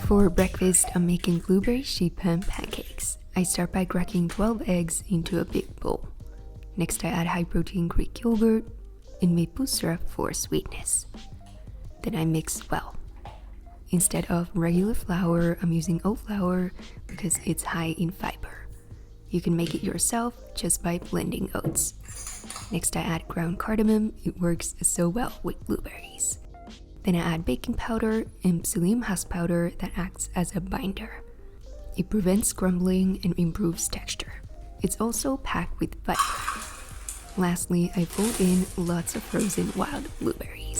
For breakfast, I'm making blueberry sheet pan pancakes. I start by cracking 12 eggs into a big bowl. Next, I add high-protein Greek yogurt and maple syrup for sweetness. Then I mix well. Instead of regular flour, I'm using oat flour because it's high in fiber. You can make it yourself just by blending oats. Next, I add ground cardamom. It works so well with blueberries. Then I add baking powder and psyllium husk powder that acts as a binder. It prevents crumbling and improves texture. It's also packed with fiber. Lastly, I fold in lots of frozen wild blueberries.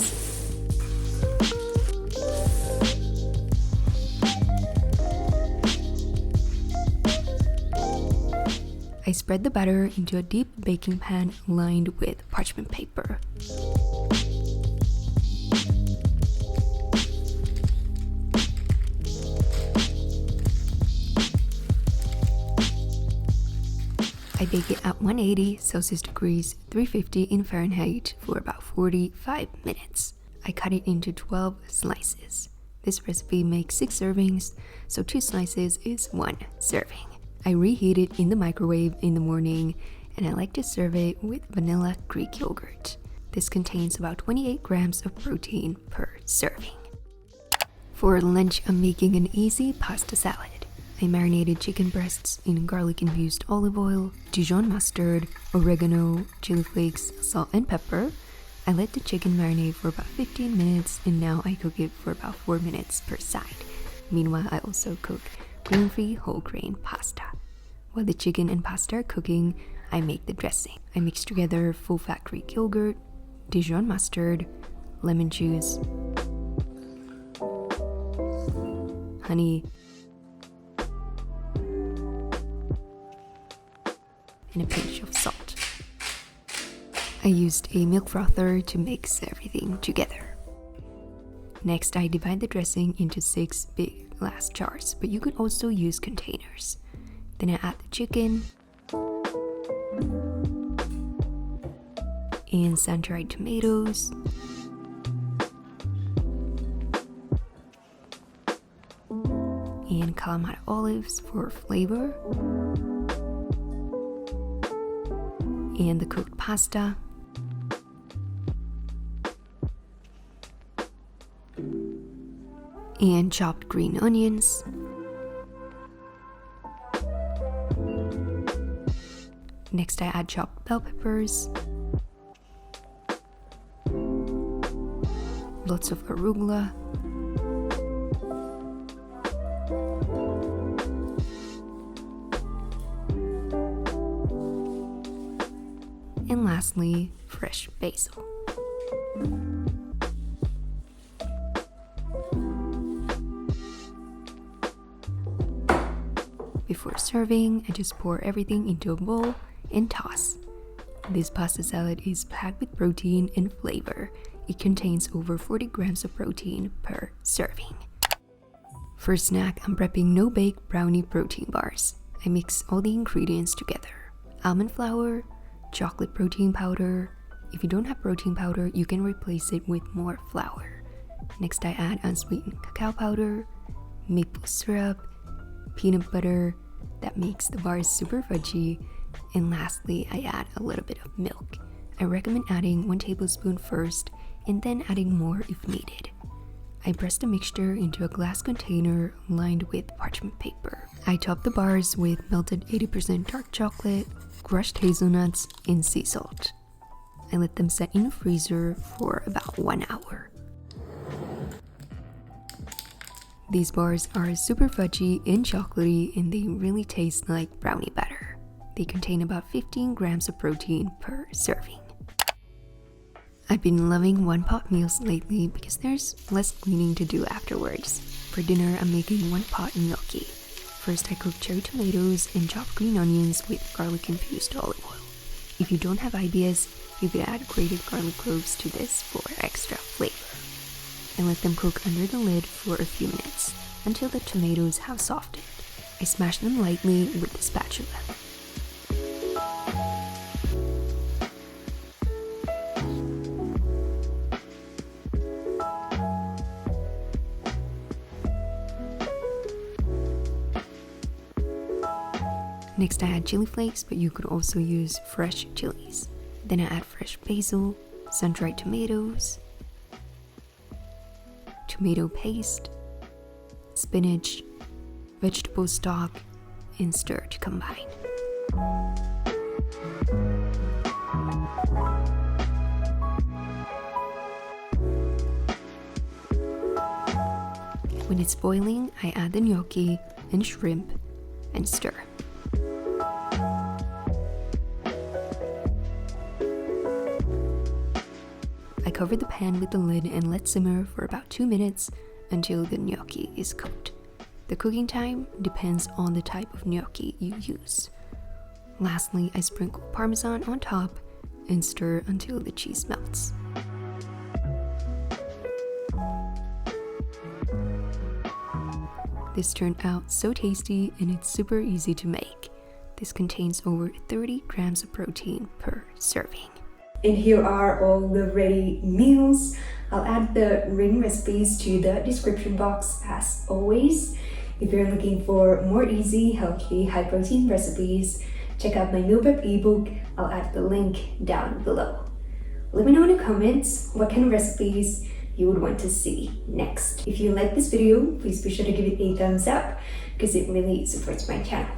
I spread the batter into a deep baking pan lined with parchment paper. I bake it at 180 Celsius degrees, 350 in Fahrenheit for about 45 minutes. I cut it into 12 slices. This recipe makes 6 servings, so 2 slices is 1 serving. I reheat it in the microwave in the morning, and I like to serve it with vanilla Greek yogurt. This contains about 28 grams of protein per serving. For lunch, I'm making an easy pasta salad. I marinated chicken breasts in garlic-infused olive oil, Dijon mustard, oregano, chili flakes, salt and pepper. I let the chicken marinate for about 15 minutes and now I cook it for about 4 minutes per side. Meanwhile, I also cook gluten-free whole grain pasta. While the chicken and pasta are cooking, I make the dressing. I mix together full-fat Greek yogurt, Dijon mustard, lemon juice, honey, and a pinch of salt. I used a milk frother to mix everything together. Next, I divide the dressing into 6 big glass jars, but you could also use containers. Then I add the chicken and sun-dried tomatoes, and Kalamata olives for flavor, and the cooked pasta, and chopped green onions, next I add chopped bell peppers, lots of arugula, and lastly, fresh basil. Before serving, I just pour everything into a bowl and toss. This pasta salad is packed with protein and flavor. It contains over 40 grams of protein per serving. For snack, I'm prepping no-bake brownie protein bars. I mix all the ingredients together. Almond flour, chocolate protein powder. If you don't have protein powder, you can replace it with more flour. Next, I add unsweetened cacao powder, maple syrup, peanut butter. That makes the bars super fudgy. And lastly, I add a little bit of milk. I recommend adding 1 tablespoon first and then adding more if needed. I press the mixture into a glass container lined with parchment paper. I top the bars with melted 80% dark chocolate, crushed hazelnuts, and sea salt. I let them set in the freezer for about 1 hour. These bars are super fudgy and chocolatey, and they really taste like brownie batter. They contain about 15 grams of protein per serving. I've been loving one-pot meals lately because there's less cleaning to do afterwards. For dinner, I'm making 1 pot gnocchi. First, I cook cherry tomatoes and chopped green onions with garlic-infused olive oil. If you don't have IBS, you could add grated garlic cloves to this for extra flavor. And let them cook under the lid for a few minutes until the tomatoes have softened. I smash them lightly with the spatula. Next I add chili flakes, but you could also use fresh chilies. Then I add fresh basil, sun-dried tomatoes, tomato paste, spinach, vegetable stock, and stir to combine. When it's boiling, I add the gnocchi and shrimp and stir. I cover the pan with the lid and let simmer for about 2 minutes until the gnocchi is cooked. The cooking time depends on the type of gnocchi you use. Lastly, I sprinkle parmesan on top and stir until the cheese melts. This turned out so tasty and it's super easy to make. This contains over 30 grams of protein per serving. And here are all the ready meals. I'll add the written recipes to the description box as always. If you're looking for more easy, healthy, high protein recipes, check out my meal prep ebook. I'll add the link down below. Let me know in the comments what kind of recipes you would want to see next. If you like this video, please be sure to give it a thumbs up because it really supports my channel.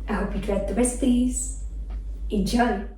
I hope you tried the recipes. Enjoy!